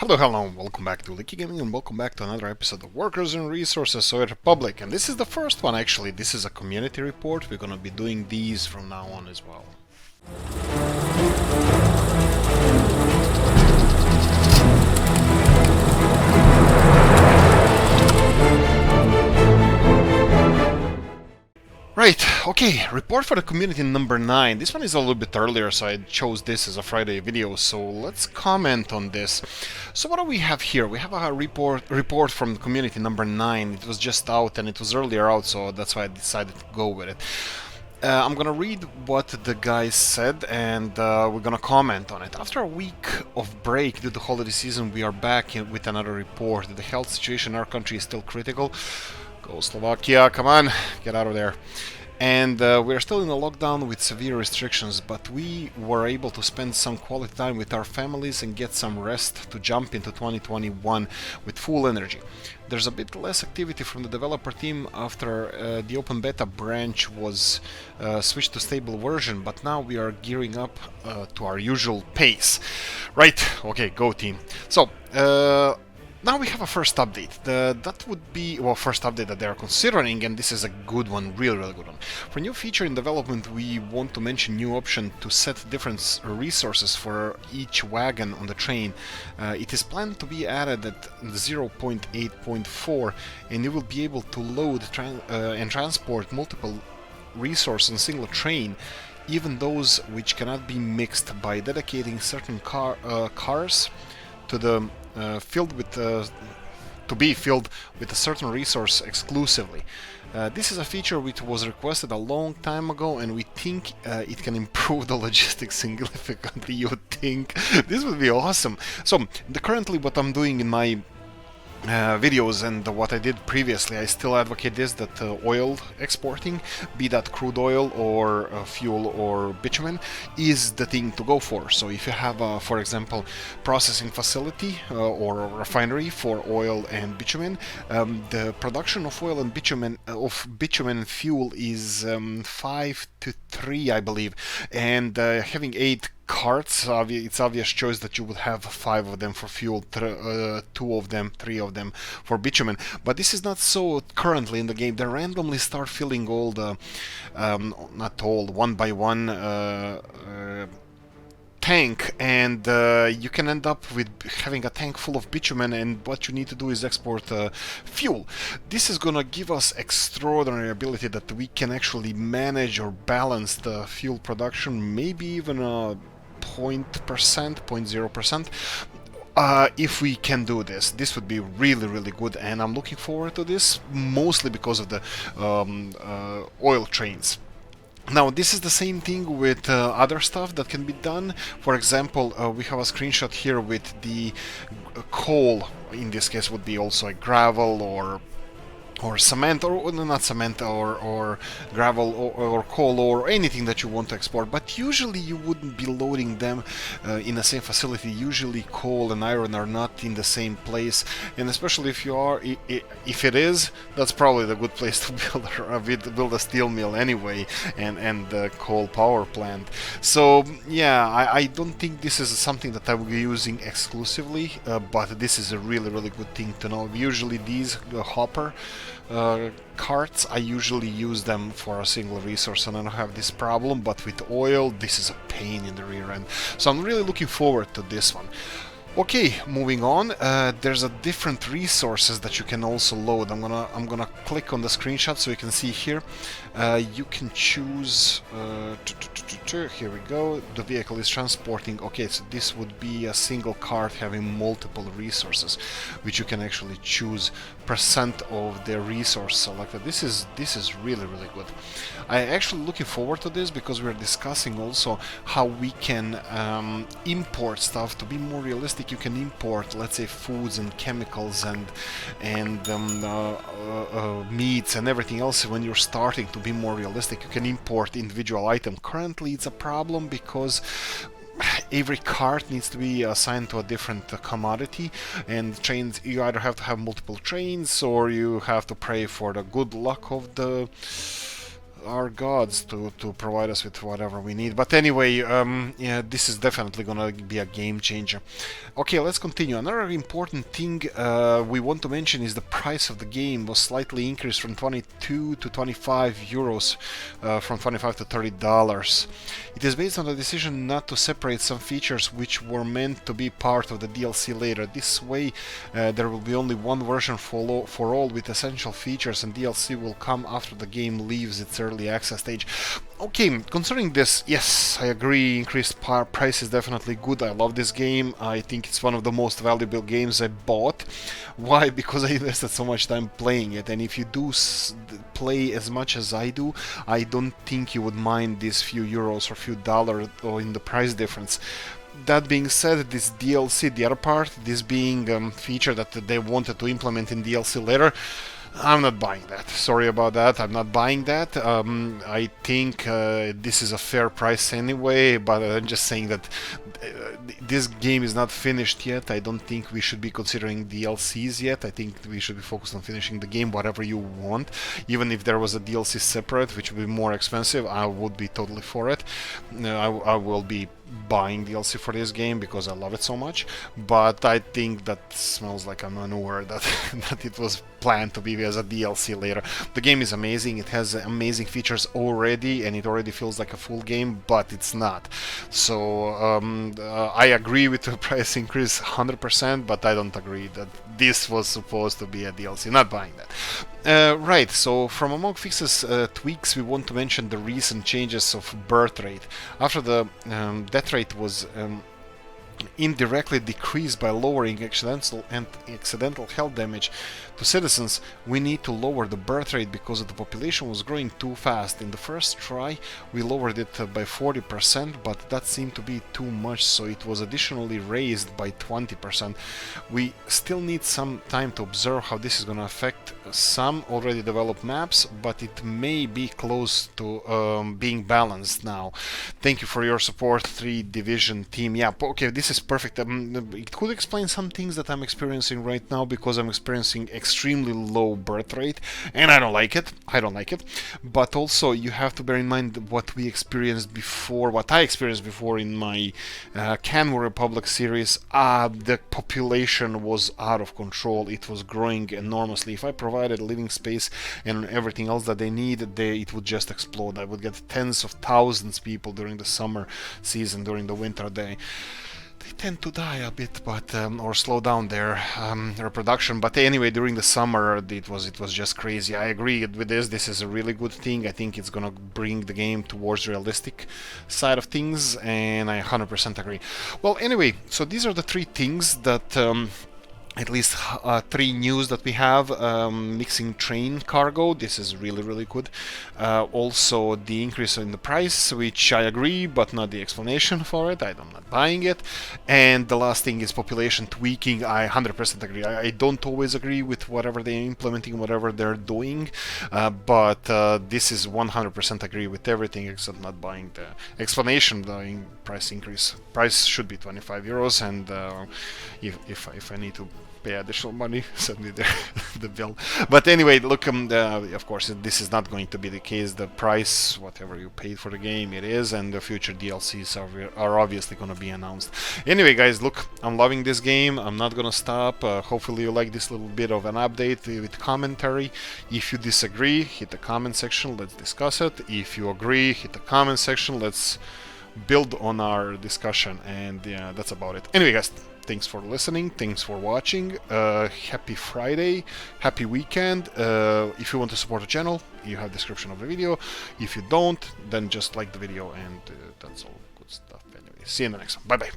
Hello, welcome back to Oolykee Gaming and welcome back to another episode of Workers and Resources Soviet Republic. And this is the first one actually, this is a community report, we're gonna be doing these from now on as well. Right, okay, report for the community number 9. This one is a little bit earlier, so I chose this as a Friday video, so let's comment on this. So what do we have here? We have a report from community number 9. It was just out and it was earlier out, so that's why I decided to go with it. I'm gonna read what the guys said and we're gonna comment on it. After a week of break due to holiday season, we are back with another report. The health situation in our country is still critical. Go Slovakia, come on, get out of there. And we're still in a lockdown with severe restrictions, but we were able to spend some quality time with our families and get some rest to jump into 2021 with full energy. There's a bit less activity from the developer team after the open beta branch was switched to stable version, but now we are gearing up to our usual pace. Right, okay, go team. So, now we have a first update. That would be, well, first update that they are considering, and this is a good one, really good one. For new feature in development, we want to mention new option to set different resources for each wagon on the train. It is planned to be added at 0.8.4, and you will be able to load and transport multiple resources on a single train, even those which cannot be mixed, by dedicating certain cars to the filled with to be filled with a certain resource exclusively. This is a feature which was requested a long time ago, and we think it can improve the logistics significantly. You think this would be awesome? So currently, what I'm doing in my videos and what I did previously, I still advocate this, that oil exporting, be that crude oil or fuel or bitumen, is the thing to go for. So if you have for example, processing facility or a refinery for oil and bitumen, the production of oil and bitumen and fuel is 5 to 3, I believe, and having 8 carts, it's obvious choice that you would have 5 of them for fuel, 2 of them, 3 of them for bitumen. But this is not so currently in the game. They randomly start filling all the, not all, one by one tank, and you can end up with having a tank full of bitumen, and what you need to do is export fuel. This is gonna give us extraordinary ability that we can actually manage or balance the fuel production, maybe even a 0.0%. If we can do this, this would be really good, and I'm looking forward to this, mostly because of the oil trains. Now, this is the same thing with other stuff that can be done. For example, we have a screenshot here with the coal. In this case would be also a gravel or cement, or not cement, or gravel, or coal, or anything that you want to export. But usually you wouldn't be loading them in the same facility. Usually coal and iron are not in the same place, and especially if you are, if it is, that's probably the good place to build a steel mill anyway, and the coal power plant. So yeah, I don't think this is something that I will be using exclusively, but this is a really good thing to know. Usually these hopper carts, I usually use them for a single resource and I don't have this problem, but with oil this is a pain in the rear end. So I'm really looking forward to this one. Okay, moving on. There's a different resources that you can also load. I'm gonna click on the screenshot so you can see here. You can choose. Here we go. The vehicle is transporting. Okay, so this would be a single cart having multiple resources, which you can actually choose percent of the resource selected. This is really good. I actually looking forward to this because we're discussing also how we can import stuff to be more realistic. You can import, let's say, foods and chemicals and meats and everything else. When you're starting to be more realistic, you can import individual item. Currently it's a problem because every cart needs to be assigned to a different commodity, and trains, you either have to have multiple trains or you have to pray for the good luck of the our gods to provide us with whatever we need. But anyway, yeah, this is definitely gonna be a game changer. Okay, let's continue. Another important thing we want to mention is the price of the game was slightly increased from 22 to 25 euros, from 25 to $30. It is based on the decision not to separate some features which were meant to be part of the DLC later. This way, there will be only one version for all with essential features, and DLC will come after the game leaves its early access stage. Okay, concerning this, yes, I agree, increased price is definitely good. I love this game. I think it's one of the most valuable games I bought. Why? Because I invested so much time playing it, and if you do play as much as I do, I don't think you would mind these few euros or few dollars or in the price difference. That being said, this DLC, the other part, this being feature that they wanted to implement in DLC later, I'm not buying that. Sorry about that. I'm not buying that. I think this is a fair price anyway, but I'm just saying that this game is not finished yet. I don't think we should be considering DLCs yet. I think we should be focused on finishing the game, whatever you want. Even if there was a DLC separate, which would be more expensive, I would be totally for it. I will be buying DLC for this game because I love it so much, but I think that smells like a manure that that it was planned to be as a DLC later. The game is amazing, it has amazing features already, and it already feels like a full game, but it's not. So I agree with the price increase 100%, but I don't agree that this was supposed to be a DLC. Not buying that. Right, so from among fixes tweaks, we want to mention the recent changes of birth rate. After the death rate was indirectly decreased by lowering accidental health damage to citizens, we need to lower the birth rate because the population was growing too fast. In the first try, we lowered it by 40%, but that seemed to be too much, so it was additionally raised by 20%. We still need some time to observe how this is going to affect some already developed maps, but it may be close to being balanced now. Thank you for your support, 3 Division team. Yeah, okay, this is perfect. It could explain some things that I'm experiencing right now, because I'm experiencing extremely low birth rate, and I don't like it. But also, you have to bear in mind what we experienced before, what I experienced before in my Canva Republic series. The population was out of control. It was growing enormously. If I provided living space and everything else that they need, it would just explode. I would get tens of thousands of people during the summer season. During the winter, they tend to die a bit, but or slow down their reproduction. But anyway, during the summer, it was just crazy. I agree with this. This is a really good thing. I think it's gonna bring the game towards realistic side of things, and I 100% agree. Well, anyway, so these are the 3 things that at least 3 news that we have. Mixing train cargo, this is really good. Also the increase in the price, which I agree, but not the explanation for it. I'm not buying it. And the last thing is population tweaking. I 100% agree. I don't always agree with whatever they're implementing, whatever they're doing, but this is 100% agree with everything except not buying the explanation. The price increase. Price should be 25 euros, and if I need to pay additional money, send me the bill. But anyway, look, of course, this is not going to be the case. The price, whatever you paid for the game, it is, and the future DLCs are obviously going to be announced. Anyway, guys, look, I'm loving this game. I'm not going to stop. Hopefully you like this little bit of an update with commentary. If you disagree, hit the comment section. Let's discuss it. If you agree, hit the comment section. Let's build on our discussion, and yeah, that's about it. Anyway, guys, thanks for listening, thanks for watching. Happy Friday, happy weekend. If you want to support the channel, you have description of the video. If you don't, then just like the video, and that's all good stuff. Anyway, see you in the next one. Bye bye.